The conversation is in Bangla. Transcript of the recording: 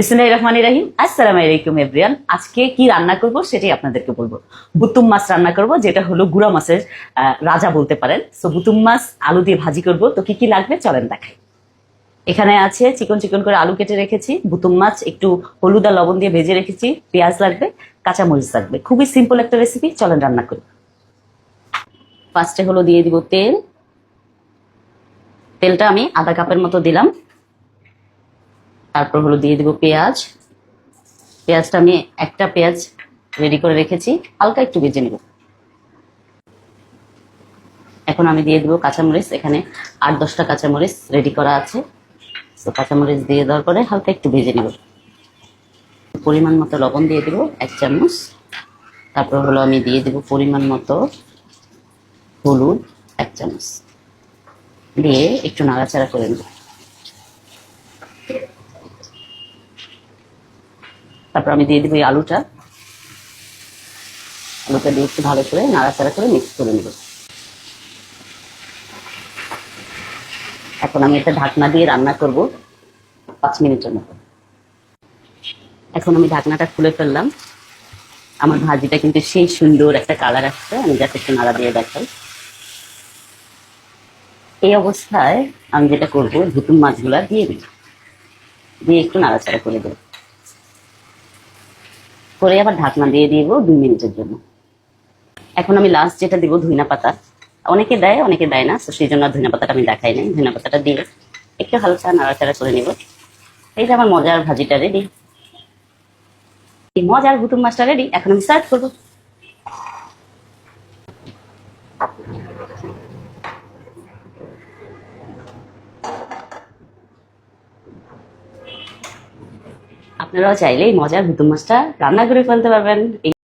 বিসমিল্লাহির রহমানির রহিম। আসসালামু আলাইকুম এভরিওয়ান। আজকে কি রান্না করব সেটাই আপনাদেরকে বলবো। বুতুম মাছ রান্না করব, যেটা হলো গুড়া মাছের রাজা বলতে পারেন। সো বুতুম মাছ আলু দিয়ে ভাজি করব। তো কি কি লাগবে চলেন দেখাই। এখানে আছে চিকন চিকন করে আলু কেটে রেখেছি, বুতুম মাছ একটু হলুদ আর লবণ দিয়ে ভেজে রেখেছি, পেঁয়াজ লাগবে, কাঁচামরিচ লাগবে। খুবই সিম্পল একটা রেসিপি, চলেন রান্না করি। ফার্স্টে হলো দিয়ে দিব তেল। তেলটা আমি আধা কাপের মতো দিলাম। তারপর হলো দিয়ে দিব পেঁয়াজ। পেঁয়াজটা আমি একটা পেঁয়াজ রেডি করে রেখেছি, হালকা একটু ভেজে নেব। এখন আমি দিয়ে দেবো কাঁচামরিচ। এখানে 8-10টা কাঁচামরিচ রেডি করা আছে। তো কাঁচামরিচ দিয়ে দেওয়ার পরে হালকা একটু ভেজে নেব। পরিমাণ মতো লবণ দিয়ে দেবো 1 চামচ। তারপর হলো আমি দিয়ে দেবো পরিমাণ মতো হলুদ 1 চামচ দিয়ে একটু নাড়াচাড়া করে নেব। তারপর আমি দিয়ে দেবো এই আলুটা দিয়ে একটু ভালো করে নাড়াচাড়া করে মিক্স করে নেব। এখন আমি এটা ঢাকনা দিয়ে রান্না করব 5 মিনিটের মতো। এখন আমি ঢাকনাটা খুলে ফেললাম। আমার ভাজিটা কিন্তু সেই সুন্দর একটা কালার আসছে। আমি যাতে একটু নাড়া দিয়ে দেখাই। এই অবস্থায় আমি যেটা করব, ভুতুম মাছগুলা দিয়ে দিই, দিয়ে একটু নাড়াচাড়া করে দেব, করে আবার ঢাকনা দিয়ে দিব 2 মিনিটের জন্য। এখন আমি লাস্ট যেটা দিব ধনিয়া পাতা। অনেকে দেয় অনেকে দেয় না, তো সেই জন্য ধনিয়া পাতাটা আমি দেখাই নাই। ধনিয়া পাতাটা দিয়ে একটু হালকা নাড়াচাড়া করে নিব। এই যে আমার মজার ভাজিটা রেডি, এই মজার ভুতুম মাছটা রেডি। এখন আমি সার্ভ করবো। আপনারাও চাইলে এই মজার ভুতুম মাছটা রান্না করে ফেলতে পারবেন।